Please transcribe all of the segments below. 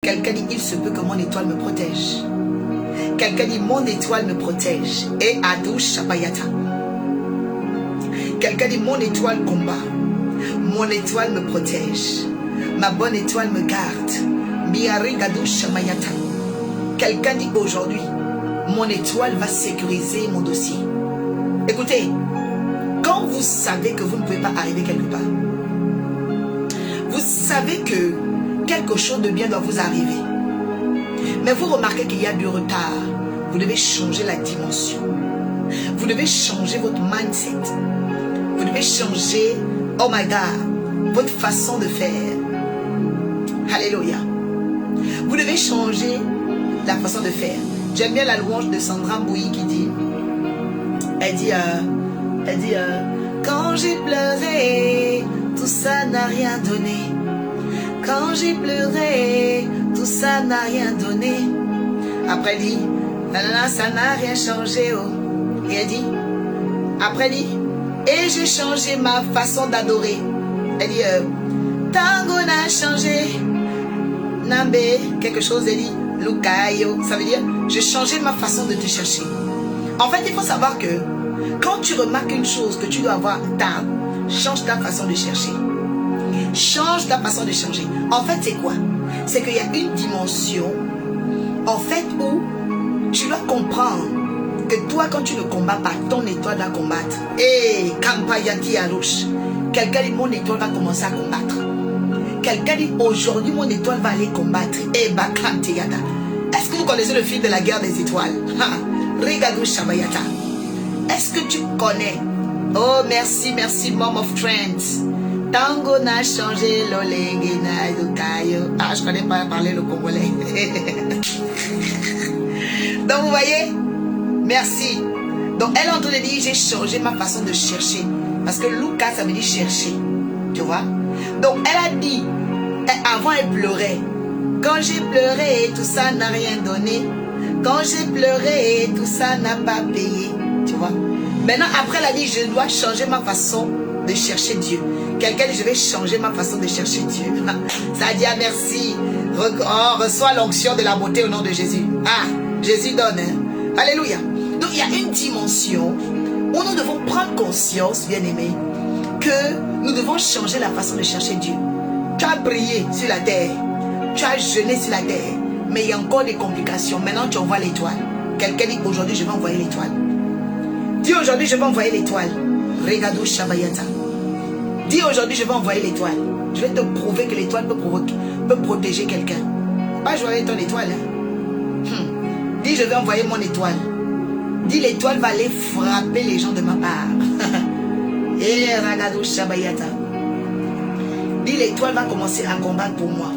Quelqu'un dit, il se peut que mon étoile me protège. Quelqu'un dit, mon étoile me protège. Et Adou Shabayata. Quelqu'un dit, mon étoile combat. Mon étoile me protège. Ma bonne étoile me garde. Biari Gadou Shabayata. Quelqu'un dit, aujourd'hui, mon étoile va sécuriser mon dossier. Écoutez, quand vous savez que vous ne pouvez pas arriver quelque part, vous savez que quelque chose de bien doit vous arriver, mais vous remarquez qu'il y a du retard, vous devez changer la dimension. Vous devez changer votre mindset. Vous devez changer, oh my God, votre façon de faire. Alléluia. Vous devez changer la façon de faire. J'aime bien la louange de Sandra Mbouyi qui dit, elle dit, quand j'ai pleuré, tout ça n'a rien donné. Quand j'ai pleuré, tout ça n'a rien donné. Après elle dit, nanana, ça n'a rien changé. Oh. Et elle dit, après elle dit, et j'ai changé ma façon d'adorer. Elle dit, tango n'a changé. Nambe, quelque chose, elle dit, Lukayo. Ça veut dire, j'ai changé ma façon de te chercher. En fait, il faut savoir que quand tu remarques une chose que tu dois avoir, change ta façon de chercher. Change ta façon de changer. En fait, c'est quoi? C'est qu'il y a une dimension, en fait, où tu dois comprendre que toi, quand tu ne combats pas, ton étoile va combattre. Et Kampayati Arouche. Quelqu'un dit, mon étoile va commencer à combattre. Quelqu'un dit, aujourd'hui, mon étoile va aller combattre. Et Bakanteyata. Est-ce que vous connaissez le film de la guerre des étoiles? Regadou Shabayata. Est-ce que tu connais? Oh, merci, merci, Mom of Trends. Tango n'a changé, l'olengue n'a dukayo. Ah, je ne connais pas parler le congolais. Donc, vous voyez? Merci. Donc, elle est en train de dire, j'ai changé ma façon de chercher. Parce que Lucas, ça veut dire chercher. Tu vois? Donc, elle a dit, avant, elle pleurait. Quand j'ai pleuré, tout ça n'a rien donné. Quand j'ai pleuré, tout ça n'a pas payé. Tu vois? Maintenant, après, elle a dit, je dois changer ma façon de chercher Dieu. Quelqu'un dit, je vais changer ma façon de chercher Dieu. Ça dit, ah, merci. On reçoit l'onction de la beauté au nom de Jésus. Ah, Jésus donne. Hein? Alléluia. Donc, il y a une dimension où nous devons prendre conscience, bien-aimés, que nous devons changer la façon de chercher Dieu. Tu as brillé sur la terre. Tu as jeûné sur la terre. Mais il y a encore des complications. Maintenant, tu envoies l'étoile. Quelqu'un dit, aujourd'hui, je vais envoyer l'étoile. Dis aujourd'hui, je vais envoyer l'étoile. Regadou Shabayata. Dis aujourd'hui, je vais envoyer l'étoile. Je vais te prouver que l'étoile peut protéger quelqu'un. Pas jouer avec ton étoile. Hein? Dis, je vais envoyer mon étoile. Dis, l'étoile va aller frapper les gens de ma part. Et Regadou Shabayata. Dis, l'étoile va commencer à combattre pour moi.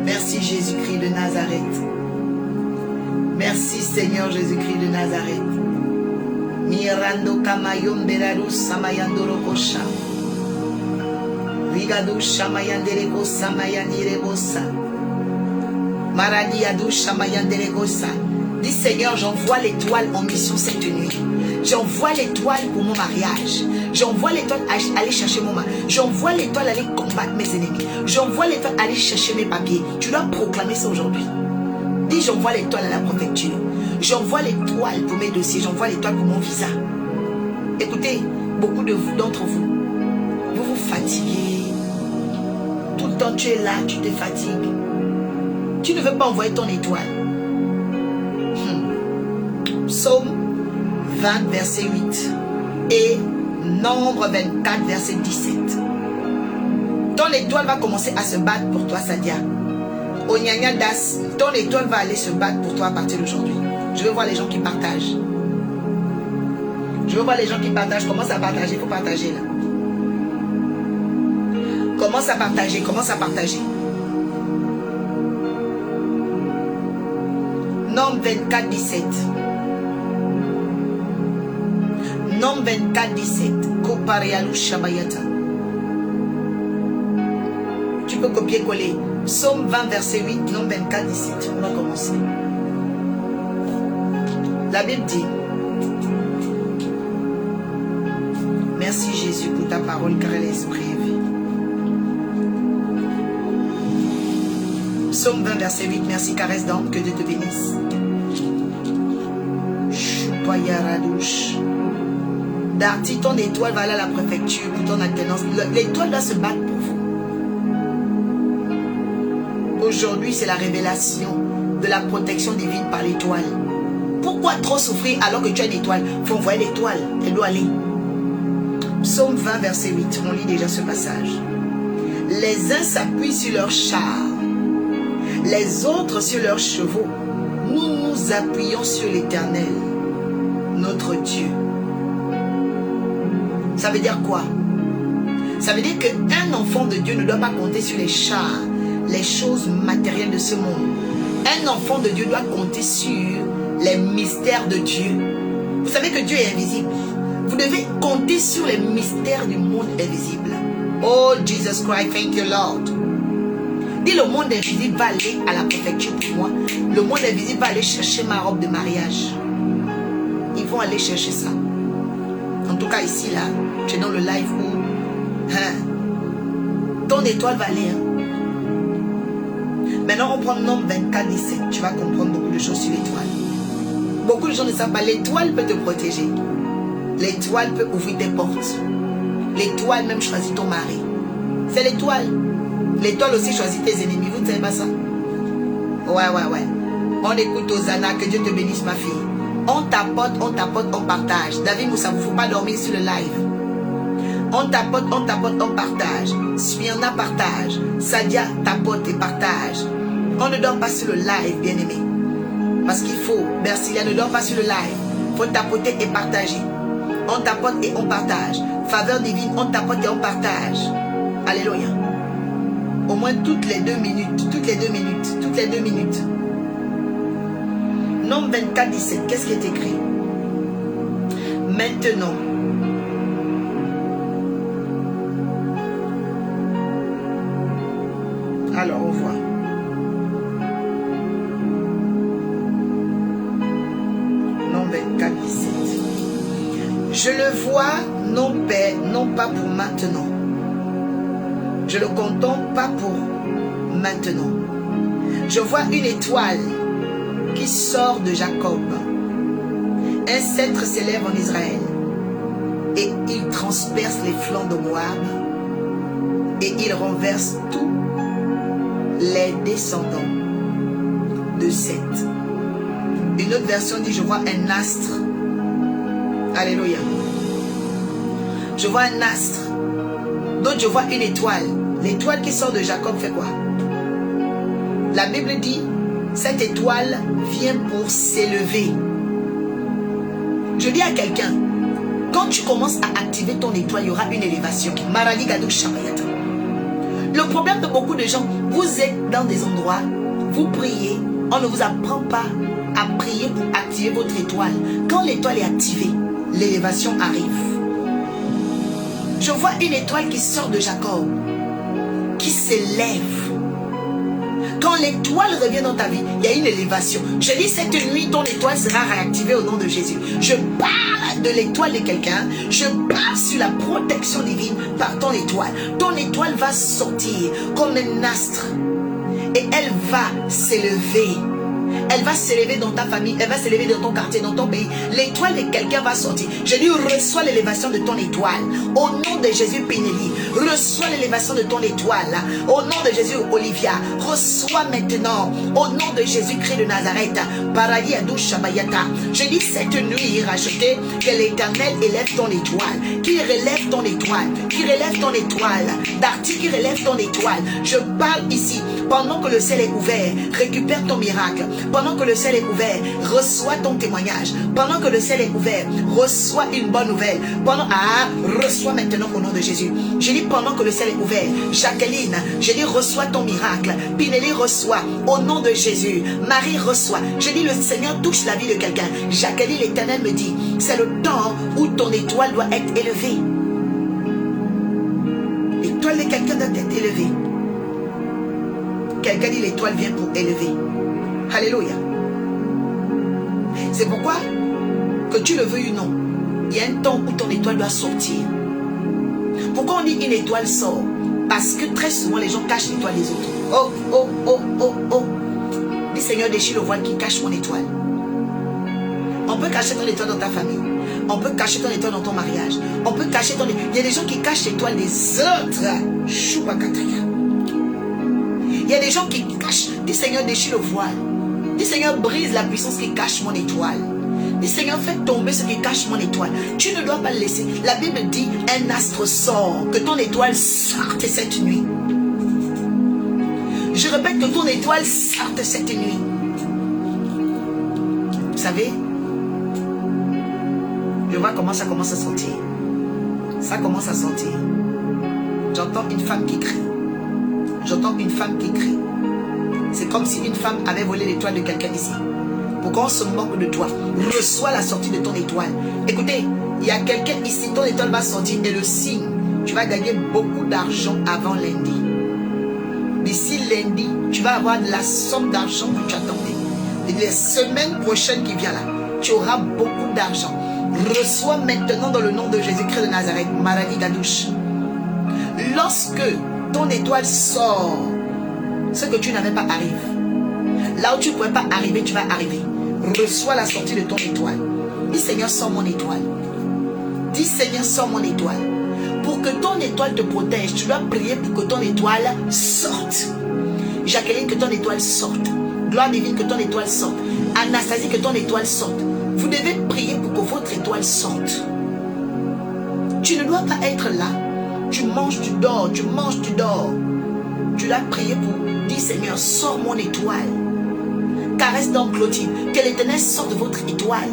Merci Jésus-Christ de Nazareth. Merci Seigneur Jésus-Christ de Nazareth. Mirando kamayom berarus samayandoro kosha. Rigadu shamayandereko samayandirebosa. Maradi adu shamayanderekosa. Dis Seigneur, j'envoie l'étoile en mission cette nuit. J'envoie l'étoile pour mon mariage. J'envoie l'étoile aller chercher mon mari. J'envoie l'étoile aller combattre mes ennemis. J'envoie l'étoile aller chercher mes papiers. Tu dois proclamer ça aujourd'hui. Dis, j'envoie l'étoile à la préfecture. J'envoie l'étoile pour mes dossiers. J'envoie l'étoile pour mon visa. Écoutez, beaucoup de vous, d'entre vous, vous vous fatiguez. Tout le temps tu es là, tu te fatigues. Tu ne veux pas envoyer ton étoile. Psaume 20, verset 8 et Nombre 24, verset 17. Ton étoile va commencer à se battre pour toi, Sadia. Onyanya Das, ton étoile va aller se battre pour toi à partir d'aujourd'hui. Je veux voir les gens qui partagent. Je veux voir les gens qui partagent. Commence à partager, il faut partager là. Commence à partager, commence à partager. Nombre 24, 17. Nombre 24, 17. Koparialou Shabayata. Tu peux copier-coller. Psaume 20, verset 8. Nombre 24, 17. On va commencer. La Bible dit: merci Jésus pour ta parole car elle est esprit et vie. Psaume 20, verset 8. Merci, caresse d'âme, que Dieu te bénisse. Choupayaradouche. Darty, ton étoile va aller à la préfecture pour ton alternance. L'étoile doit se battre pour vous. Aujourd'hui, c'est la révélation de la protection divine par l'étoile. Pourquoi trop souffrir alors que tu as une étoile? Il faut envoyer l'étoile. Elle doit aller. Psaume 20, verset 8. On lit déjà ce passage. Les uns s'appuient sur leurs chars, les autres sur leurs chevaux. Nous nous appuyons sur l'Éternel, notre Dieu. Ça veut dire quoi? Ça veut dire qu'un enfant de Dieu ne doit pas compter sur les chars, les choses matérielles de ce monde. Un enfant de Dieu doit compter sur les mystères de Dieu. Vous savez que Dieu est invisible. Vous devez compter sur les mystères du monde invisible. Oh Jesus Christ, thank you Lord. Dis, le monde invisible va aller à la préfecture pour moi. Le monde invisible va aller chercher ma robe de mariage. Ils vont aller chercher ça. En tout cas ici là, tu es dans le live où ton étoile va aller. Maintenant on prend Nombre 24, 17. Tu vas comprendre beaucoup de choses sur l'étoile. Beaucoup de gens ne savent pas. L'étoile peut te protéger. L'étoile peut ouvrir tes portes. L'étoile même choisit ton mari. C'est l'étoile. L'étoile aussi choisit tes ennemis. Vous ne savez pas ça? Ouais. On écoute Hosanna. Que Dieu te bénisse, ma fille. On tapote, on partage. David Moussa, il ne faut pas dormir sur le live. On tapote, on partage. Smyrna partage. Sadia tapote et partage. On ne dort pas sur le live, bien-aimé. Parce qu'il faut. Bersilia ne dort pas sur le live. Il faut tapoter et partager. On tapote et on partage. Faveur divine, on tapote et on partage. Alléluia. Au moins toutes les 2 minutes. Nombre 24, 17. Qu'est-ce qui est écrit? Maintenant. Alors, on voit. Nombre 24, 17. Je le vois, non Père, non pas pour maintenant. Je le contemple pas pour maintenant. Je vois une étoile qui sort de Jacob. Un sceptre s'élève en Israël. Et il transperce les flancs de Moab. Et il renverse tous les descendants de Seth. Une autre version dit, je vois un astre. Alléluia. Je vois un astre. Donc je vois une étoile. L'étoile qui sort de Jacob fait quoi? La Bible dit, cette étoile vient pour s'élever. Je dis à quelqu'un, quand tu commences à activer ton étoile, il y aura une élévation. Le problème de beaucoup de gens, vous êtes dans des endroits, vous priez, on ne vous apprend pas à prier pour activer votre étoile. Quand l'étoile est activée, l'élévation arrive. Je vois une étoile qui sort de Jacob, qui s'élève. Quand l'étoile revient dans ta vie, il y a une élévation. Je dis cette nuit, ton étoile sera réactivée au nom de Jésus. Je parle de l'étoile de quelqu'un. Je parle sur la protection divine par ton étoile. Ton étoile va sortir comme un astre. Et elle va s'élever. Elle va s'élever dans ta famille, elle va s'élever dans ton quartier, dans ton pays. L'étoile de quelqu'un va sortir. Je dis, reçois l'élévation de ton étoile. Au nom de Jésus, Pénélie, reçois l'élévation de ton étoile. Au nom de Jésus, Olivia, reçois maintenant. Au nom de Jésus-Christ de Nazareth, Paradis Adou Shabayata. Je dis cette nuit, rachetée, que l'Éternel élève ton étoile. Qu'il relève ton étoile. Qu'il relève ton étoile. Darty, qui relève ton étoile. Je parle ici. Pendant que le ciel est ouvert, récupère ton miracle. Pendant que le ciel est ouvert, reçois ton témoignage. Pendant que le ciel est ouvert, reçois une bonne nouvelle. Reçois maintenant au nom de Jésus. Je dis pendant que le ciel est ouvert. Jacqueline, je dis reçois ton miracle. Pinélie reçoit au nom de Jésus. Marie reçoit. Je dis le Seigneur touche la vie de quelqu'un. Jacqueline, l'Éternel me dit, c'est le temps où ton étoile doit être élevée. L'étoile de quelqu'un doit être élevée. Quelqu'un dit l'étoile vient pour élever. Alléluia. C'est pourquoi, que tu le veuilles ou non, il y a un temps où ton étoile doit sortir. Pourquoi on dit une étoile sort? Parce que très souvent les gens cachent l'étoile des autres. Oh, oh, oh, oh, oh. Dis Seigneur, déchire le voile qui cache mon étoile. On peut cacher ton étoile dans ta famille. On peut cacher ton étoile dans ton mariage. On peut cacher ton... Il y a des gens qui cachent l'étoile des autres. Choupakataya. Il y a des gens qui cachent. Dis Seigneur, déchire le voile. Dis Seigneur, brise la puissance qui cache mon étoile. Dis Seigneur, fais tomber ce qui cache mon étoile. Tu ne dois pas le laisser. La Bible dit, un astre sort. Que ton étoile sorte cette nuit. Je répète que ton étoile sorte cette nuit. Vous savez, je vois comment ça commence à sortir. Ça commence à sortir. J'entends une femme qui crie. J'entends une femme qui crie. C'est comme si une femme avait volé l'étoile de quelqu'un ici. Pourquoi on se moque de toi? Reçois la sortie de ton étoile. Écoutez, il y a quelqu'un ici, ton étoile va sortir et le signe, tu vas gagner beaucoup d'argent avant lundi. D'ici lundi, tu vas avoir de la somme d'argent que tu attendais. Et les semaines prochaines qui viennent là, tu auras beaucoup d'argent. Reçois maintenant dans le nom de Jésus-Christ de Nazareth, Maradi Gadouche. Lorsque ton étoile sort, ce que tu n'avais pas arrive. Là où tu ne pouvais pas arriver, tu vas arriver. Reçois la sortie de ton étoile. Dis Seigneur, sors mon étoile. Dis Seigneur, sors mon étoile. Pour que ton étoile te protège, tu dois prier pour que ton étoile sorte. Jacqueline, que ton étoile sorte. Gloire divine, que ton étoile sorte. Anastasie, que ton étoile sorte. Vous devez prier pour que votre étoile sorte. Tu ne dois pas être là. Tu manges, tu dors, tu manges, tu dors. Tu dois prier pour dire Seigneur, sors mon étoile. Caresse donc Clotilde, que l'Éternel sorte de votre étoile.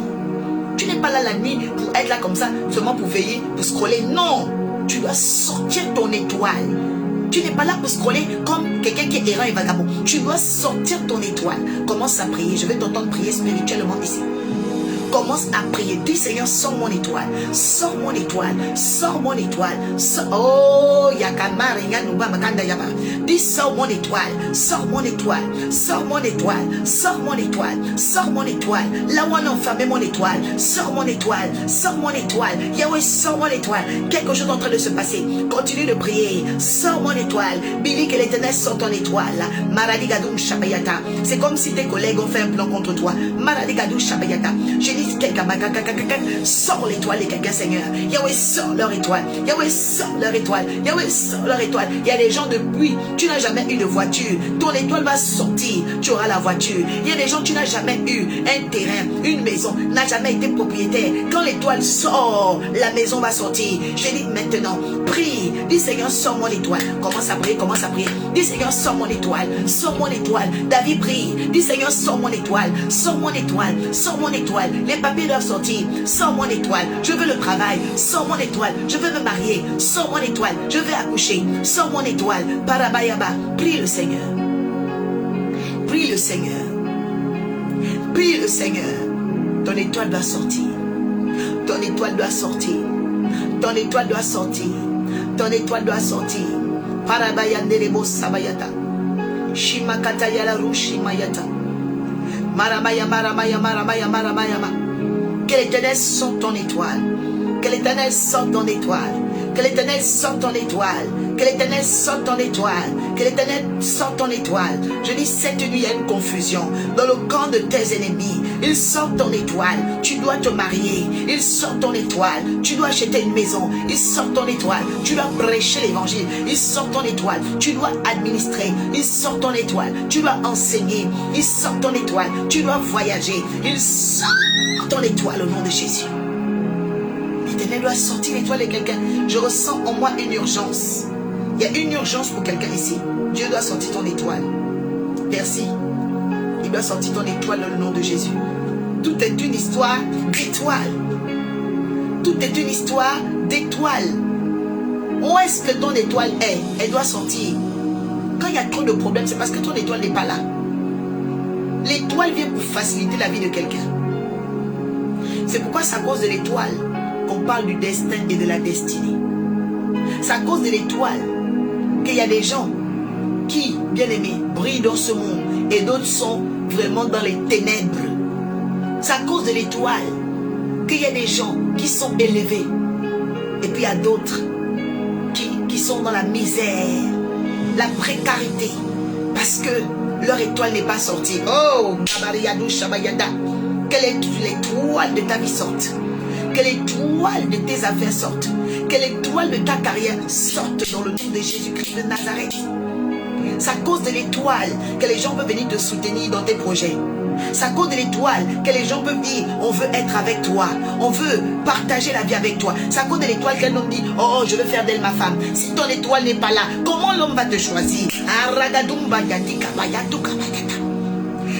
Tu n'es pas là la nuit pour être là comme ça, seulement pour veiller, pour scroller. Non, tu dois sortir ton étoile. Tu n'es pas là pour scroller comme quelqu'un qui est errant et vagabond. Tu dois sortir ton étoile. Commence à prier. Je vais t'entendre prier spirituellement ici. Commence à prier. Dis Seigneur, sors mon étoile. Sors mon étoile. Sors mon étoile. Oh, Yakamari, Yanouba, Makanda Yaba. Dis sors mon étoile. Sors mon étoile. Sors mon étoile. Sors mon étoile. Sors mon étoile. Là où on a enfermé mon étoile. Sors mon étoile. Sors mon étoile. Yahweh, sors mon étoile. Quelque chose est en train de se passer. Continue de prier. Sors mon étoile. Billy, que l'Éternel sort ton étoile. Maradigadou Shabayata. C'est comme si tes collègues ont fait un plan contre toi. Maradigadou Shabayata. J'ai dit quelqu'un, sors l'étoile de quelqu'un, Seigneur. Yahweh, sors leur étoile. Yahweh, sors leur étoile. Yahweh, sors leur étoile. Il y a des gens depuis, tu n'as jamais eu de voiture. Ton étoile va sortir. Tu auras la voiture. Il y a des gens, tu n'as jamais eu un terrain, une maison, n'a jamais été propriétaire. Quand l'étoile sort, la maison va sortir. Je dis maintenant, prie. Dis Seigneur, sors mon étoile. Commence à prier, commence à prier. Dis Seigneur, sors mon étoile. Sors mon étoile. David prie. Dis Seigneur, sors mon étoile. Sors mon étoile. Sors mon étoile. Les papiers doivent sortir. Sors mon étoile. Je veux le travail. Sors mon étoile. Je veux me marier. Sors mon étoile. Je veux accoucher. Sors mon étoile. Parabayaba. Prie le Seigneur. Prie le Seigneur. Prie le Seigneur. Ton étoile doit sortir. Ton étoile doit sortir. Ton étoile doit sortir. Ton étoile doit sortir. Parabayanderebo sabayata. Shimakata yala rushimayata. Maramaya, maramaya, maramaya, maramaya. Que l'Éternel sorte ton étoile. Que l'Éternel sorte ton étoile. Que l'Éternel sorte ton étoile. Que l'Éternel sorte ton étoile. Que l'Éternel sorte ton étoile. Je dis cette nuit il y a une confusion dans le camp de tes ennemis. Il sort ton étoile. Tu dois te marier. Il sort ton étoile. Tu dois acheter une maison. Il sort ton étoile. Tu dois prêcher l'évangile. Il sort ton étoile. Tu dois administrer. Il sort ton étoile. Tu dois enseigner. Il sort ton étoile. Tu dois voyager. Il sort ton étoile au nom de Jésus. L'Éternel doit sortir l'étoile de quelqu'un. Je ressens en moi une urgence. Il y a une urgence pour quelqu'un ici. Dieu doit sortir ton étoile. Merci. Il doit sortir ton étoile dans le nom de Jésus. Tout est une histoire d'étoile. Tout est une histoire d'étoile. Où est-ce que ton étoile est? Elle doit sortir. Quand il y a trop de problèmes, c'est parce que ton étoile n'est pas là. L'étoile vient pour faciliter la vie de quelqu'un. C'est pourquoi c'est à cause de l'étoile qu'on parle du destin et de la destinée. C'est à cause de l'étoile qu'il y a des gens qui, bien aimés, brillent dans ce monde et d'autres sont vraiment dans les ténèbres. C'est à cause de l'étoile qu'il y a des gens qui sont élevés et puis il y a d'autres qui sont dans la misère, la précarité. Parce que leur étoile n'est pas sortie. Oh, que l'étoile de ta vie sorte. Que l'étoile de tes affaires sorte. Que l'étoile de ta carrière sorte dans le nom de Jésus-Christ de Nazareth. C'est à cause de l'étoile que les gens peuvent venir te soutenir dans tes projets. C'est à cause de l'étoile que les gens peuvent dire on veut être avec toi, on veut partager la vie avec toi. C'est à cause de l'étoile qu'un homme dit oh je veux faire d'elle ma femme. Si ton étoile n'est pas là, comment l'homme va te choisir?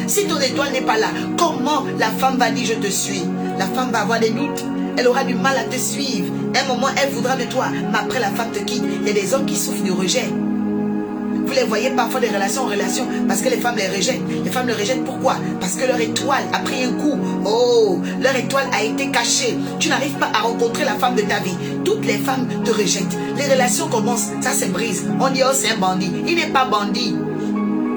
Si ton étoile n'est pas là, comment la femme va dire je te suis? La femme va avoir des doutes, elle aura du mal à te suivre. Un moment elle voudra de toi, mais après la femme te quitte. Il y a des hommes qui souffrent du rejet. Vous les voyez parfois de relation en relation parce que les femmes les rejettent. Les femmes les rejettent pourquoi? Parce que leur étoile a pris un coup. Oh, leur étoile a été cachée. Tu n'arrives pas à rencontrer la femme de ta vie. Toutes les femmes te rejettent. Les relations commencent, ça se brise. On dit oh c'est un bandit. Il n'est pas bandit.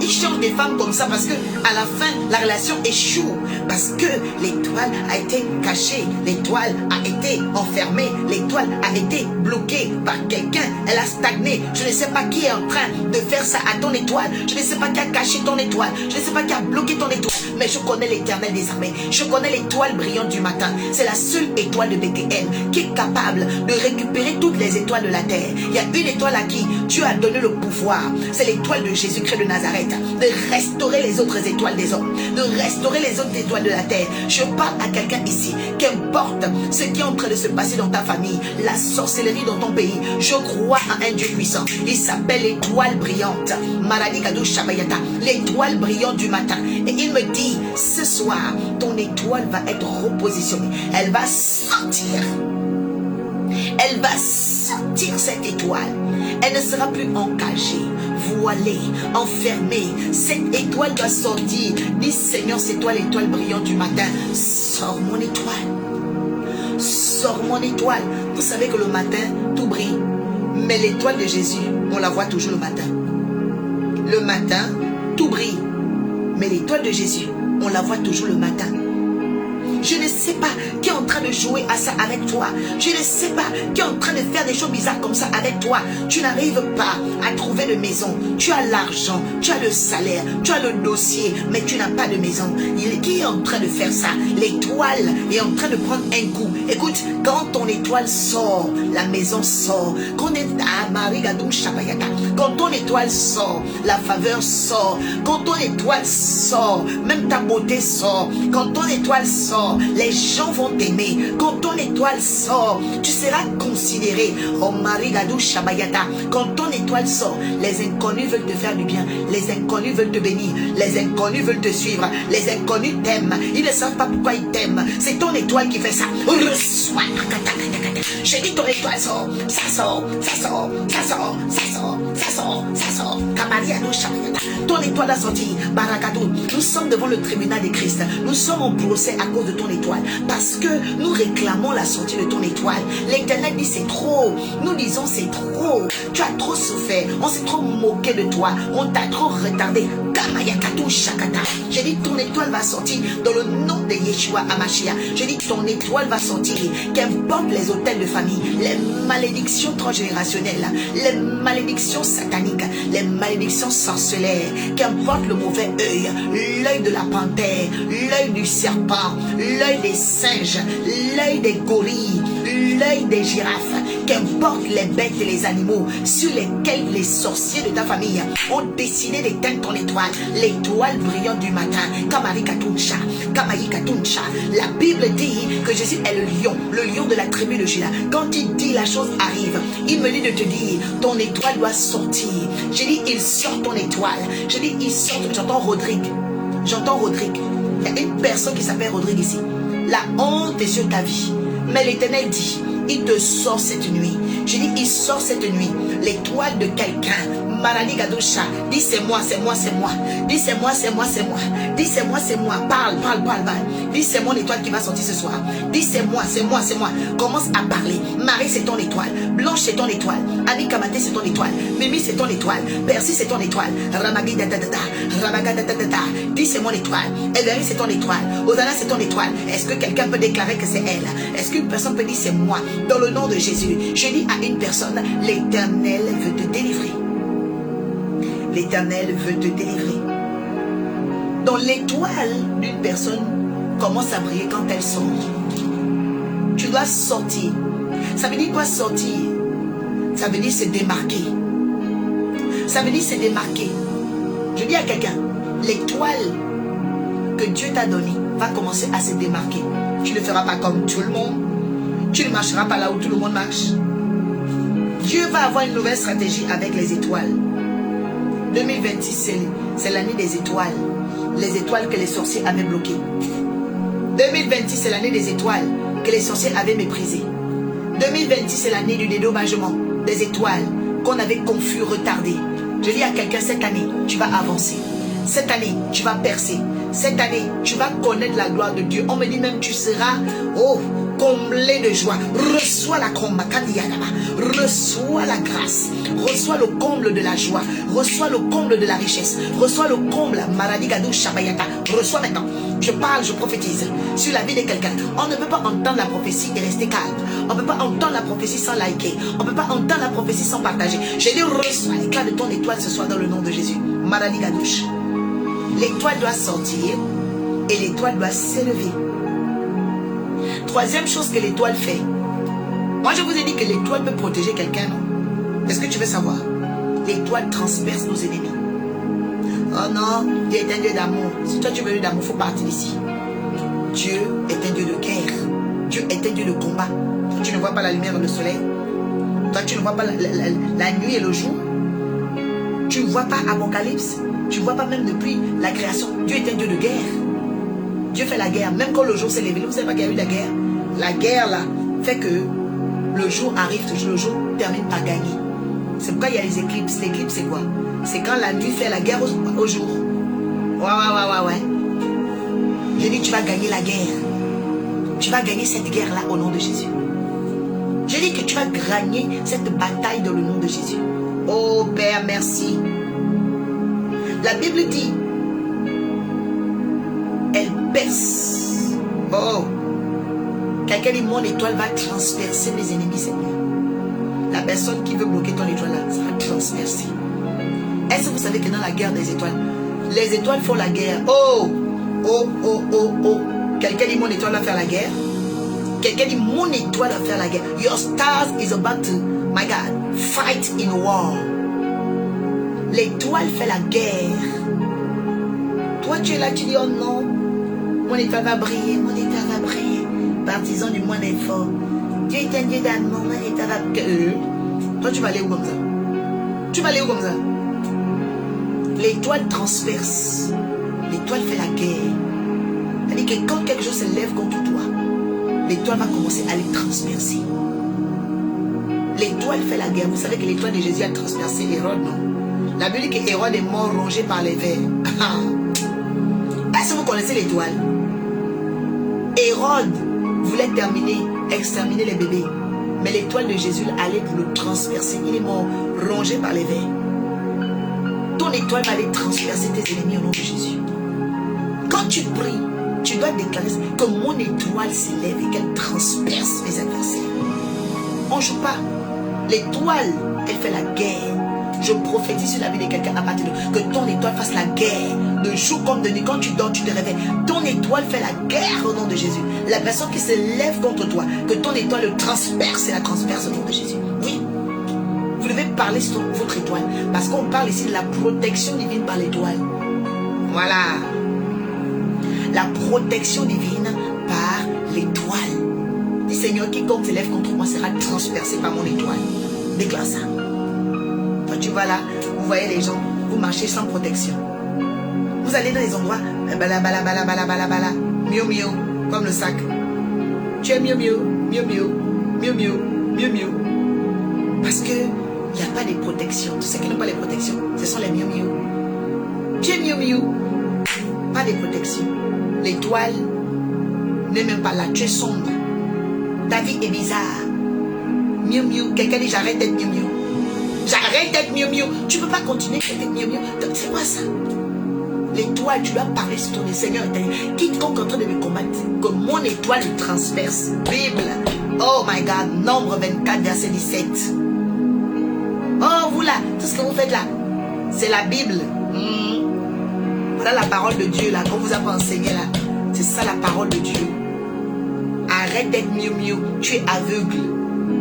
Il change des femmes comme ça parce que à la fin la relation échoue parce que l'étoile a été cachée, l'étoile a été enfermée, l'étoile a été bloquée par quelqu'un, elle a stagné. Je ne sais pas qui est en train de faire ça à ton étoile, je ne sais pas qui a caché ton étoile, je ne sais pas qui a bloqué ton étoile, mais je connais l'Éternel des armées, je connais l'étoile brillante du matin. C'est la seule étoile de Bethléem qui est capable de récupérer toutes les étoiles de la terre. Il y a une étoile à qui Dieu a donné le pouvoir, c'est l'étoile de Jésus-Christ de Nazareth, de restaurer les autres étoiles des hommes, de restaurer les autres étoiles de la terre. Je parle à quelqu'un ici, qu'importe ce qui est en train de se passer dans ta famille, la sorcellerie dans ton pays, je crois à un Dieu puissant. Il s'appelle l'étoile brillante, l'étoile brillante du matin. Et il me dit, ce soir, ton étoile va être repositionnée. Elle va sortir. Elle va sortir cette étoile. Elle ne sera plus encagée, voilée, enfermée. Cette étoile doit sortir. Dis Seigneur, c'est toi l'étoile brillante du matin. Sors mon étoile. Sors mon étoile. Vous savez que le matin, tout brille. Mais l'étoile de Jésus, on la voit toujours le matin. Le matin, tout brille. Mais l'étoile de Jésus, on la voit toujours le matin. Je ne sais pas qui est en train de jouer à ça avec toi. Je ne sais pas qui est en train de faire des choses bizarres comme ça avec toi. Tu n'arrives pas à trouver de maison. Tu as l'argent, tu as le salaire, tu as le dossier, mais tu n'as pas de maison. Qui est en train de faire ça? L'étoile est en train de prendre un coup. Écoute, quand ton étoile sort, la maison sort. Quand ton étoile sort, la faveur sort. Quand ton étoile sort, même ta beauté sort. Quand ton étoile sort, les gens vont t'aimer. Quand ton étoile sort, tu seras considéré. Oh Marigadou Shabayata. Quand ton étoile sort, les inconnus veulent te faire du bien. Les inconnus veulent te bénir. Les inconnus veulent te suivre. Les inconnus t'aiment. Ils ne savent pas pourquoi ils t'aiment. C'est ton étoile qui fait ça. Reçois. J'ai dit ton étoile sort. Ça sort. Ça sort. Ça sort. Ça sort. Ça sort. Ça sort. Kamarigadou Shabayata. Ton étoile a sorti. Barakadou. Nous sommes devant le tribunal de Christ. Nous sommes en procès à cause de ton étoile, parce que nous réclamons la sortie de ton étoile. L'Éternel dit c'est trop. Nous disons c'est trop. Tu as trop souffert. On s'est trop moqué de toi. On t'a trop retardé. J'ai dit ton étoile va sortir dans le nom de Yeshua Amashia. J'ai dit ton étoile va sortir. Qu'importe les hôtels de famille, les malédictions transgénérationnelles, les malédictions sataniques, les malédictions sorcellaires, qu'importe le mauvais œil, l'œil de la panthère, l'œil du serpent, l'œil des singes, l'œil des gorilles, l'œil des girafes, qu'importe les bêtes et les animaux sur lesquels les sorciers de ta famille ont décidé d'éteindre ton étoile, l'étoile brillante du matin. Kamarikatuncha, Kamayikatuncha. La Bible dit que Jésus est le lion de la tribu de Juda. Quand il dit la chose arrive, il me dit de te dire ton étoile doit sortir. J'ai dit il sort ton étoile. J'ai dit il sort. J'entends Rodrigue. J'entends Rodrigue. Il y a une personne qui s'appelle Rodrigue ici. La honte est sur ta vie. Mais l'Éternel dit, il te sort cette nuit. Je dis, il sort cette nuit. L'étoile de quelqu'un. Marani Gadosha. Dis, c'est moi, c'est moi, c'est moi. Dis, c'est moi, c'est moi, c'est moi. Dis, c'est moi, c'est moi. Parle. Dis, c'est mon étoile qui va sortir ce soir. Dis, c'est moi, c'est moi, c'est moi. Commence à parler. Marie, c'est ton étoile. Blanche, c'est ton étoile. Annie Kamate, c'est ton étoile. Mimi, c'est ton étoile. Percy, c'est ton étoile. Ramagi, dis, c'est mon étoile. Elvery, c'est ton étoile. Osana, c'est ton étoile. Est-ce que quelqu'un peut déclarer que c'est elle? Est-ce qu'une personne peut dire c'est moi? Dans le nom de Jésus, je dis à une personne, l'Éternel veut te délivrer. l'Éternel veut te délivrer. Donc l'étoile d'une personne commence à briller quand elle sort. Tu dois sortir. Ça veut dire quoi sortir? Ça veut dire se démarquer. Ça veut dire se démarquer. Je dis à quelqu'un, l'étoile que Dieu t'a donnée va commencer à se démarquer. Tu ne feras pas comme tout le monde. Tu ne marcheras pas là où tout le monde marche. Dieu va avoir une nouvelle stratégie avec les étoiles. 2026, c'est l'année des étoiles. Les étoiles que les sorciers avaient bloquées. 2026, c'est l'année des étoiles que les sorciers avaient méprisées. 2026, c'est l'année du dédommagement des étoiles qu'on avait confus, retardées. Je dis à quelqu'un, cette année, tu vas avancer. Cette année, tu vas percer. Cette année, tu vas connaître la gloire de Dieu. On me dit même, tu seras comblé de joie. Reçois la reçois la grâce. Reçois le comble de la joie. Reçois le comble de la richesse. Reçois le comble. Reçois maintenant. Je parle, je prophétise sur la vie de quelqu'un. On ne peut pas entendre la prophétie et rester calme. On ne peut pas entendre la prophétie sans liker. On ne peut pas entendre la prophétie sans partager. Je dis, reçois l'éclat de ton étoile ce soir dans le nom de Jésus. Maradigadouche. L'étoile doit sortir et l'étoile doit s'élever. Troisième chose que l'étoile fait. Moi, je vous ai dit que l'étoile peut protéger quelqu'un, non? Est-ce que tu veux savoir? L'étoile transperce nos ennemis. Oh non, Dieu est un Dieu d'amour. Si toi tu veux d'amour, il faut partir d'ici. Dieu est un Dieu de guerre. Dieu est un Dieu de combat. Toi, tu ne vois pas la lumière et le soleil. Toi, tu ne vois pas la nuit et le jour. Tu ne vois pas Apocalypse. Tu ne vois pas même depuis la création. Dieu est un Dieu de guerre. Dieu fait la guerre. Même quand le jour s'est levé, vous ne savez pas qu'il y a eu la guerre. La guerre là fait que le jour arrive toujours. Le jour termine par gagner. C'est pourquoi il y a les éclipses. L'éclipse c'est quoi? C'est quand la nuit fait la guerre au jour. Ouais. Je dis tu vas gagner la guerre. Tu vas gagner cette guerre là au nom de Jésus. Je dis que tu vas gagner cette bataille dans le nom de Jésus. Oh Père, merci. La Bible dit, elle perce. Oh, quelqu'un dit, mon étoile va transpercer mes ennemis, Seigneur. La personne qui veut bloquer ton étoile là, ça va transpercer. Est-ce que vous savez que dans la guerre des étoiles, les étoiles font la guerre? Oh. Quelqu'un dit, mon étoile va faire la guerre. Quelqu'un dit, mon étoile va faire la guerre. Your stars is about to, my God, fight in war. L'étoile fait la guerre. Toi, tu es là, tu dis, oh non, mon étoile va briller, mon étoile va briller. Partisan du moins d'effort. Dieu est un Dieu d'amour, mon étoile va briller. Toi, tu vas aller où comme ça? Tu vas aller où comme ça? L'étoile transperce. L'étoile fait la guerre. C'est-à-dire que quand quelque chose se lève contre toi, l'étoile va commencer à les transpercer. L'étoile fait la guerre. Vous savez que l'étoile de Jésus a transpercé Hérode, non? La Bible dit qu'Hérode est mort rongé par les vers. Est-ce que vous connaissez l'étoile? Hérode voulait exterminer les bébés. Mais l'étoile de Jésus allait pour le transpercer. Il est mort rongé par les vers. Ton étoile va aller transpercer tes ennemis au nom de Jésus. Quand tu pries, tu dois déclarer que mon étoile s'élève et qu'elle transperce mes adversaires. On ne joue pas. L'étoile, elle fait la guerre. Je prophétise sur la vie de quelqu'un à partir de que ton étoile fasse la guerre. De jour comme de nuit, quand tu dors, tu te réveilles. Ton étoile fait la guerre au nom de Jésus. La personne qui se lève contre toi, que ton étoile le transperce et la transperce au nom de Jésus. Oui. Vous devez parler sur votre étoile. Parce qu'on parle ici de la protection divine par l'étoile. Voilà. La protection divine par l'étoile. Dis Seigneur, quiconque se lève contre moi sera transpercé par mon étoile. Déclare ça. Toi tu vas là, vous voyez les gens, vous marchez sans protection. Vous allez dans les endroits, bala, miau miau, comme le sac. Tu es miau miau, miau miau, miau miau, miau miau. Parce que il n'y a pas de protection. Tous ceux qui n'ont pas de protection, ce sont les miau miau. Tu es miau miau, pas de protection. L'étoile n'est même pas là, tu es sombre. Ta vie est bizarre. Miu miu, quelqu'un dit j'arrête d'être miu miu. J'arrête d'être miu miu. Tu ne peux pas continuer d'être miu miu. C'est quoi ça? L'étoile, tu dois parler sur ton Seigneur. Quiconque est en train de me combattre, que mon étoile le transperce. Bible. Oh my God. Nombre 24, verset 17. Oh vous là, tout ce que vous faites là. C'est la Bible. Voilà la parole de Dieu là, qu'on vous a pas enseigné là. C'est ça la parole de Dieu. Arrête d'être mieux. Tu es aveugle.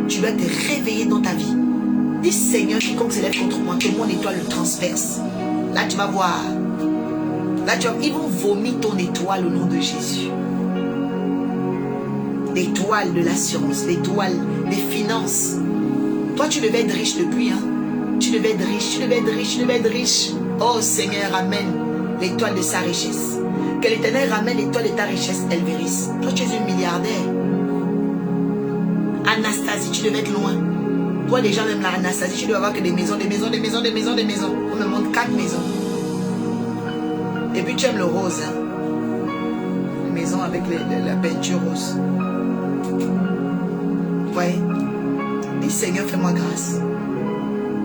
Tu dois te réveiller dans ta vie. Dis Seigneur, quiconque se lève contre moi, que mon étoile le transperce. Là tu vas voir. Là tu vas, ils vont vomir ton étoile au nom de Jésus. L'étoile de l'assurance, l'étoile des finances. Toi tu devais être riche depuis, hein. Tu devais être riche. Oh Seigneur, amène l'étoile de sa richesse. Que l'Éternel ramène l'étoile de ta richesse, Elvéris. Toi tu es une milliardaire. Anastasie, tu devais être loin. Toi déjà même là, Anastasie, tu dois avoir que des maisons. On me montre 4 maisons. Et puis tu aimes le rose, hein. Les maisons avec la peinture rose. Ouais. Dis Seigneur, fais-moi grâce.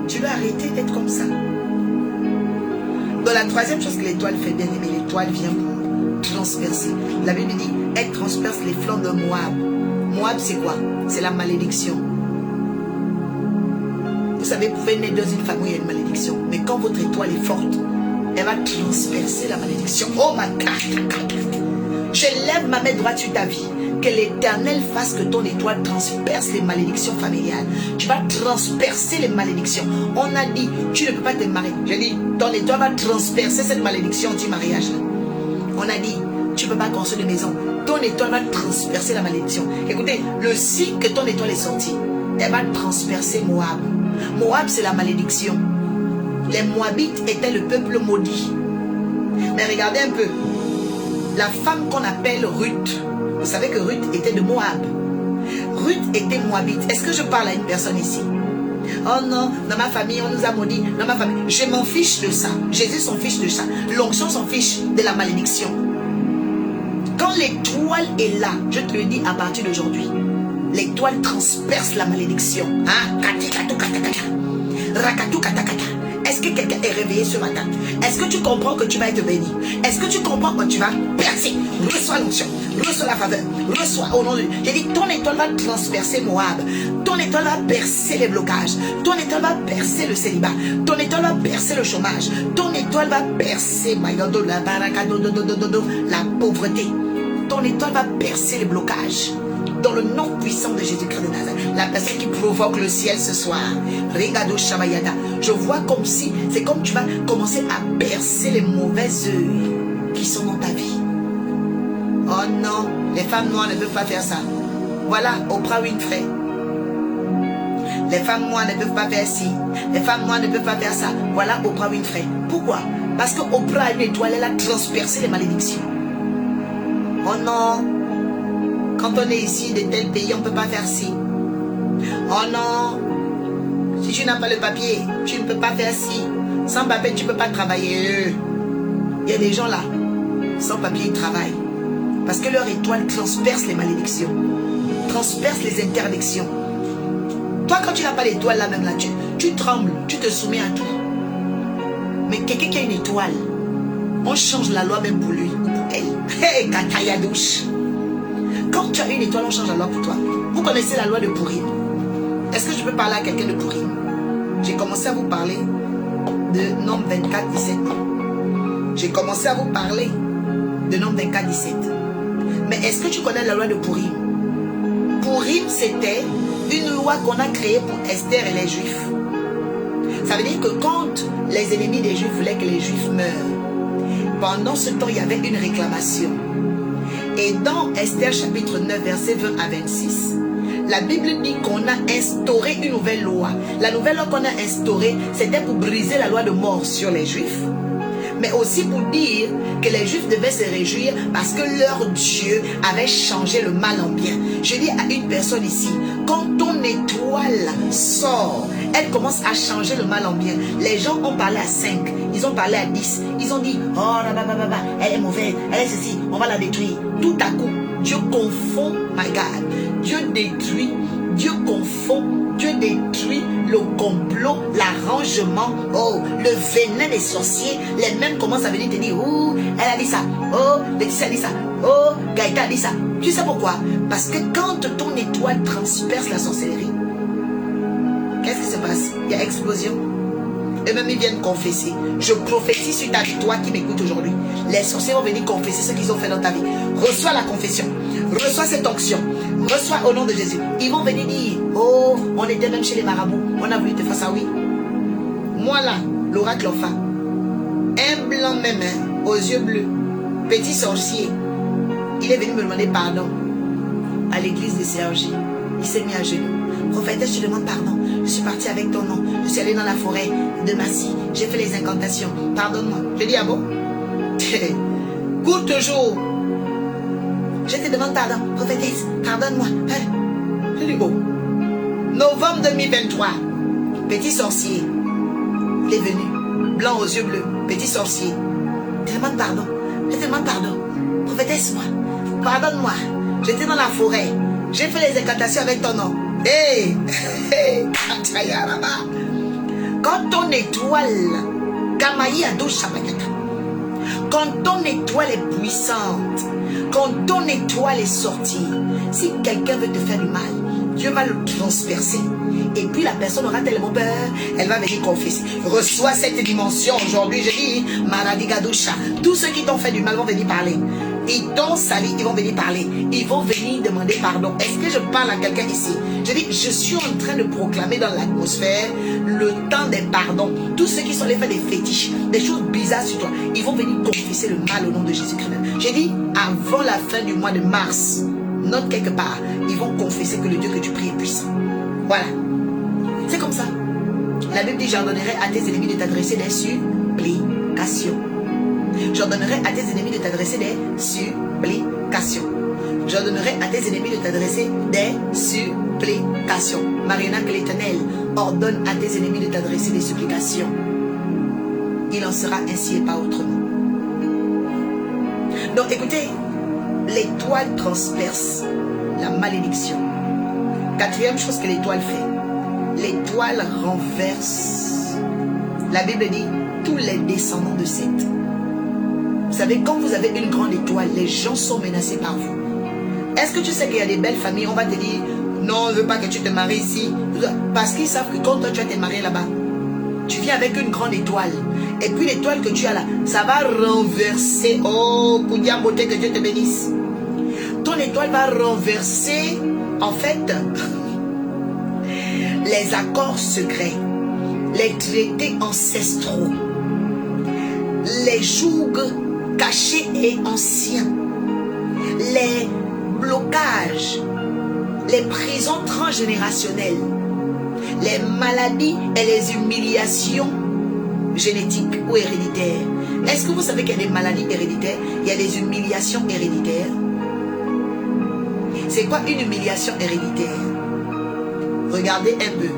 Tu dois arrêter d'être comme ça. Donc la troisième chose que l'étoile fait, bien aimé, l'étoile vient pour transpercer. La Bible dit, elle transperce les flancs de Moab. Moab c'est quoi? C'est la malédiction. Vous savez, vous pouvez naître dans une famille où il y a une malédiction. Mais quand votre étoile est forte, elle va transpercer la malédiction. Oh ma God! Je lève ma main droite sur ta vie. Que l'Éternel fasse que ton étoile transperce les malédictions familiales. Tu vas transpercer les malédictions. On a dit, tu ne peux pas te marier. J'ai dit, ton étoile va transpercer cette malédiction du mariage. On a dit, tu ne peux pas construire de maison. Ton étoile va transpercer la malédiction. Écoutez, le signe que ton étoile est sortie, elle va transpercer Moab. Moab, c'est la malédiction. Les Moabites étaient le peuple maudit. Mais regardez un peu. La femme qu'on appelle Ruth, vous savez que Ruth était de Moab. Ruth était Moabite. Est-ce que je parle à une personne ici? Oh non, dans ma famille, on nous a maudit. Dans ma famille, je m'en fiche de ça. Jésus s'en fiche de ça. L'onction s'en fiche de la malédiction. Quand l'étoile est là, je te le dis à partir d'aujourd'hui, l'étoile transperce la malédiction. Est-ce que quelqu'un est réveillé ce matin? Est-ce que tu comprends que tu vas être béni? Est-ce que tu comprends que tu vas percer? Reçois l'onction, reçois la faveur, reçois au nom de Dieu. J'ai dit, ton étoile va transpercer Moab. Ton étoile va percer les blocages. Ton étoile va percer le célibat. Ton étoile va percer le chômage. Ton étoile va percer la pauvreté. Ton étoile va percer les blocages. Dans le nom puissant de Jésus-Christ de Nazareth, la personne qui provoque le ciel ce soir, Regado Shabayada, je vois comme si, c'est comme tu vas commencer à percer les mauvaises œuvres qui sont dans ta vie. Oh non, les femmes noires ne peuvent pas faire ça. Voilà, Oprah Winfrey. Les femmes noires ne peuvent pas faire ci. Les femmes noires ne peuvent pas faire ça. Voilà, Oprah Winfrey. Pourquoi? Parce que Oprah a une étoile, elle a transpercé les malédictions. Oh non. Quand on est ici de tel pays, on ne peut pas faire ci. Oh non. Si tu n'as pas le papier, tu ne peux pas faire ci. Sans papier, tu ne peux pas travailler. Il y a des gens là, sans papier, ils travaillent. Parce que leur étoile transperce les malédictions. Transperce les interdictions. Toi, quand tu n'as pas l'étoile là, même là, tu trembles, tu te soumets à tout. Mais quelqu'un qui a une étoile, on change la loi même pour lui ou pour elle. Hey, Kataya douche. Quand tu as une étoile, on change la loi pour toi. Vous connaissez la loi de Pourim. Est-ce que je peux parler à quelqu'un de Pourim? J'ai commencé à vous parler de Nombre 24, 17. J'ai commencé à vous parler de Nombre 24, 17. Mais est-ce que tu connais la loi de Pourim? Pourim, c'était une loi qu'on a créée pour Esther et les Juifs. Ça veut dire que quand les ennemis des Juifs voulaient que les Juifs meurent, pendant ce temps, il y avait une réclamation. Et dans Esther chapitre 9, verset 20 à 26, la Bible dit qu'on a instauré une nouvelle loi. La nouvelle loi qu'on a instaurée, c'était pour briser la loi de mort sur les Juifs. Mais aussi pour dire que les Juifs devaient se réjouir parce que leur Dieu avait changé le mal en bien. Je dis à une personne ici, quand ton étoile sort, elle commence à changer le mal en bien. Les gens ont parlé à 5, ils ont parlé à 10, ils ont dit, oh elle est mauvaise, elle est ceci, on va la détruire. Tout à coup, Dieu confond, my God, Dieu détruit, Dieu confond, Dieu détruit le complot, l'arrangement, oh, le venin des sorciers. Les mêmes commencent à venir te dire, oh, elle a dit ça, oh, Laetitia a dit ça, oh, Gaïta a dit ça. Tu sais pourquoi? Parce que quand ton étoile transperce la sorcellerie, qu'est-ce qui se passe? Il y a explosion. eux-mêmes ils viennent confesser. Je prophétise sur ta vie, toi qui m'écoutes aujourd'hui. Les sorciers vont venir confesser ce qu'ils ont fait dans ta vie. Reçois la confession. Reçois cette onction. Reçois au nom de Jésus. Ils vont venir dire, oh, on était même chez les marabouts. On a voulu te faire ça, oui. Moi là, l'oracle enfin. Un blanc même, hein, aux yeux bleus. Petit sorcier. Il est venu me demander pardon. À l'église de Sergi. Il s'est mis à genoux. Prophétesse, je te demande pardon. Je suis partie avec ton nom. Je suis allée dans la forêt de Massy. J'ai fait les incantations. Pardonne-moi. Je dis, ah bon? Cours toujours. Je te demande pardon. Prophétesse, pardonne-moi. Je dis, oh. Novembre 2023. Petit sorcier. Il est venu. Blanc aux yeux bleus. Petit sorcier. Je te demande pardon. Je te demande pardon. Prophétesse, moi. Pardonne-moi. J'étais dans la forêt. J'ai fait les incantations avec ton nom. Hey, hey, quand ton étoile, quand ton étoile est puissante, quand ton étoile est sortie, si quelqu'un veut te faire du mal, Dieu va le transpercer. Et puis la personne aura tellement peur, elle va venir confesser. Reçois cette dimension aujourd'hui, je dis, Maradigadusha. Tous ceux qui t'ont fait du mal vont venir parler. Ils t'ont sali, ils vont venir parler. Ils vont venir demander pardon. Est-ce que je parle à quelqu'un ici? Je dis, je suis en train de proclamer dans l'atmosphère le temps des pardons. Tous ceux qui sont les faits des fétiches, des choses bizarres sur toi, ils vont venir confesser le mal au nom de Jésus-Christ. J'ai dit, avant la fin du mois de mars, note quelque part, ils vont confesser que le Dieu que tu pries est puissant. Voilà. C'est comme ça. La Bible dit, j'ordonnerai à tes ennemis de t'adresser des supplications. J'ordonnerai à tes ennemis de t'adresser des supplications. J'ordonnerai à tes ennemis de t'adresser des supplications. Mariana, que l'Éternel ordonne à tes ennemis de t'adresser des supplications. Il en sera ainsi et pas autrement. Donc écoutez, l'étoile transperce la malédiction. Quatrième chose que l'étoile fait, l'étoile renverse. La Bible dit, tous les descendants de Seth. Vous savez, quand vous avez une grande étoile, les gens sont menacés par vous. Est-ce que tu sais qu'il y a des belles familles, on va te dire, non, on ne veut pas que tu te maries ici. Parce qu'ils savent que quand toi tu vas te marier là-bas, tu viens avec une grande étoile. Et puis l'étoile que tu as là, ça va renverser. Oh, Koudia Beauté, que Dieu te bénisse. Ton étoile va renverser, en fait, les accords secrets, les traités ancestraux, les jougs cachés et anciens, les blocages, les prisons transgénérationnelles, les maladies et les humiliations génétiques ou héréditaires. Est-ce que vous savez qu'il y a des maladies héréditaires? Il y a des humiliations héréditaires. C'est quoi une humiliation héréditaire? Regardez un peu.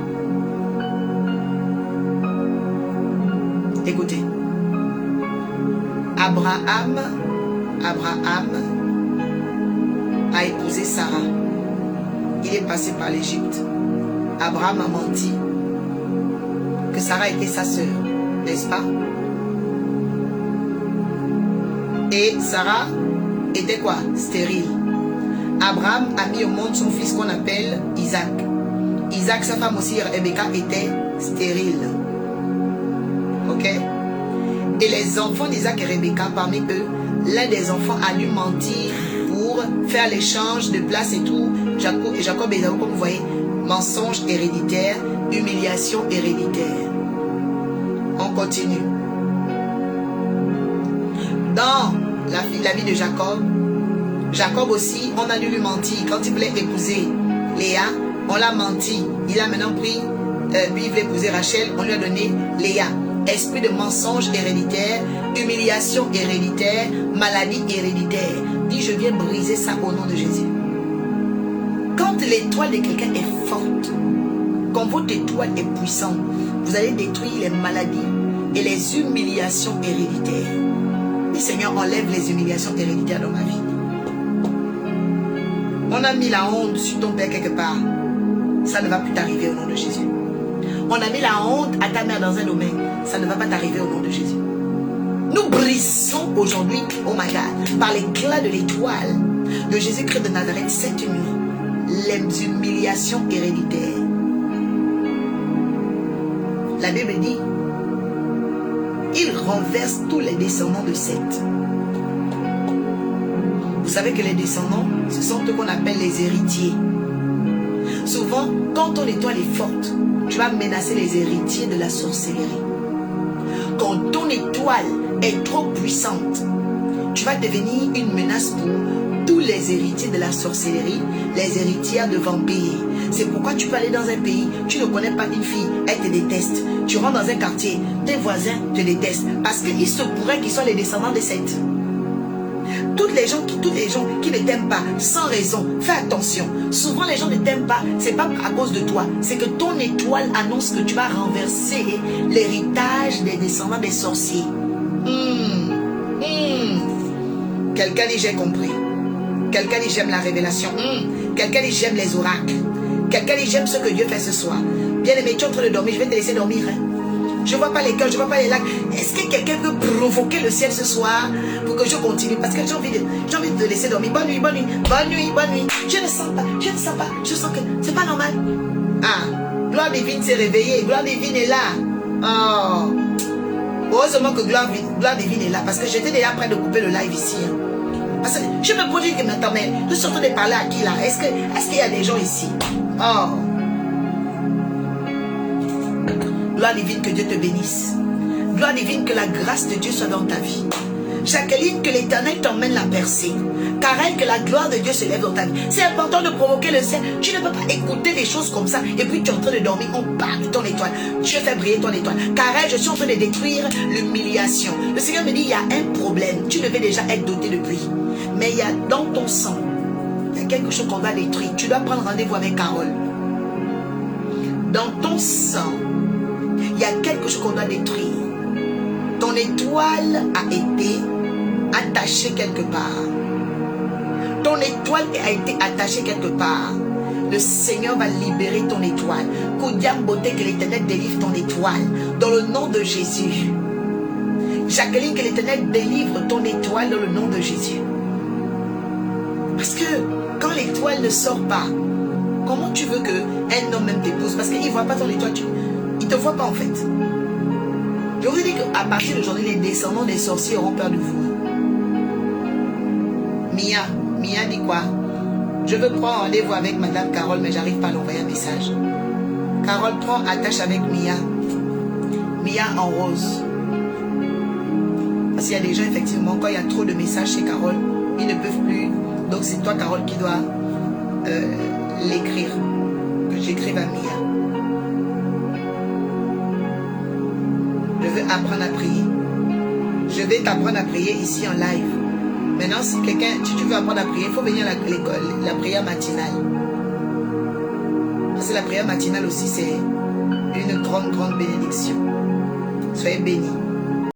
Écoutez. Abraham a épousé Sarah. Il est passé par l'Égypte. Abraham a menti que Sarah était sa sœur, n'est-ce pas? Et Sarah était quoi? Stérile. Abraham a mis au monde son fils qu'on appelle Isaac. Isaac, sa femme aussi, Rebecca, était stérile. Ok? Et les enfants d'Isaac et Rebecca, parmi eux, l'un des enfants a dû mentir pour faire l'échange de place et tout. Jacob et Ésaü, comme vous voyez, mensonge héréditaire, humiliation héréditaire. On continue. Dans la vie de Jacob, Jacob aussi, on a dû lui mentir. Quand il voulait épouser Léa, on l'a menti. Il a maintenant pris, puis il voulait épouser Rachel, on lui a donné Léa. Esprit de mensonge héréditaire, humiliation héréditaire, maladie héréditaire. Dis, je viens briser ça au nom de Jésus. Quand l'étoile de quelqu'un est forte, quand votre étoile est puissante, vous allez détruire les maladies et les humiliations héréditaires. Dis, Seigneur, enlève les humiliations héréditaires dans ma vie. On a mis la honte sur ton père quelque part. Ça ne va plus t'arriver au nom de Jésus. On a mis la honte à ta mère dans un domaine. Ça ne va pas t'arriver au nom de Jésus. Nous brisons aujourd'hui, oh my God, par l'éclat de l'étoile de Jésus-Christ de Nazareth cette nuit, les humiliations héréditaires. La Bible dit, il renverse tous les descendants de Seth. Vous savez que les descendants, ce sont ceux qu'on appelle les héritiers. Souvent, quand ton étoile est forte, tu vas menacer les héritiers de la sorcellerie. Quand ton étoile est trop puissante, tu vas devenir une menace pour tous les héritiers de la sorcellerie, les héritières de vampires. C'est pourquoi tu peux aller dans un pays, tu ne connais pas une fille, elle te déteste. Tu rentres dans un quartier, tes voisins te détestent. Parce qu'il se pourrait qu'ils soient les descendants de Seth. Toutes les gens qui ne t'aiment pas, sans raison, fais attention. Souvent les gens ne t'aiment pas, c'est pas à cause de toi. C'est que ton étoile annonce que tu vas renverser l'héritage des descendants des sorciers. Quelqu'un dit j'ai compris. Quelqu'un dit j'aime la révélation. Quelqu'un dit j'aime les oracles. Quelqu'un dit j'aime ce que Dieu fait ce soir. Bien aimé, tu es en train de dormir, je vais te laisser dormir. Je ne vois pas les cœurs, je ne vois pas les lacs. Est-ce que quelqu'un veut provoquer le ciel ce soir pour que je continue? Parce que j'ai envie de te laisser dormir. Bonne nuit, bonne nuit, bonne nuit, bonne nuit. Je ne sens pas, je ne sens pas. Je sens que c'est pas normal. Ah, gloire divine s'est réveillée. Gloire divine est là. Oh, heureusement que gloire divine est là. Parce que j'étais déjà prêt de couper le live ici. Parce que je me pose que maintenant, mais nous sommes en train de parler à qui là? Est-ce qu'il y a des gens ici? Oh. Gloire divine, que Dieu te bénisse. Gloire divine, que la grâce de Dieu soit dans ta vie. Jacqueline, que l'Éternel t'emmène la percée. Karel, que la gloire de Dieu se lève dans ta vie. C'est important de provoquer le ciel. Tu ne peux pas écouter des choses comme ça et puis tu es en train de dormir. On parle de ton étoile. Dieu fait briller ton étoile. Karel, je suis en train de détruire l'humiliation. Le Seigneur me dit, il y a un problème. Tu devais déjà être doté depuis. Mais il y a dans ton sang, il y a quelque chose qu'on va détruire. Tu dois prendre rendez-vous avec Carole. Dans ton sang, il y a quelque chose qu'on doit détruire. Ton étoile a été attachée quelque part. Ton étoile a été attachée quelque part. Le Seigneur va libérer ton étoile. Koudiam beauté, que l'Éternel délivre ton étoile. Dans le nom de Jésus. Jacqueline, que l'Éternel délivre ton étoile dans le nom de Jésus. Parce que quand l'étoile ne sort pas, comment tu veux qu'un homme même t'épouse? Parce qu'il ne voit pas ton étoile. Il ne te voit pas en fait. Je vous dis qu'à partir d'aujourd'hui, les descendants des sorciers auront peur de vous. Mia dit quoi? Je veux prendre rendez-vous avec Madame Carole, mais j'arrive pas à l'envoyer un message. Carole, prends attache avec Mia. Mia en rose. Parce qu'il y a des gens, effectivement, quand il y a trop de messages chez Carole, ils ne peuvent plus. Donc c'est toi, Carole, qui dois l'écrire. Que j'écrive à Mia. Je veux apprendre à prier. Je vais t'apprendre à prier ici en live. Maintenant, si tu veux apprendre à prier, il faut venir à l'école, la prière matinale. Parce que la prière matinale aussi, c'est une grande bénédiction. Soyez bénis.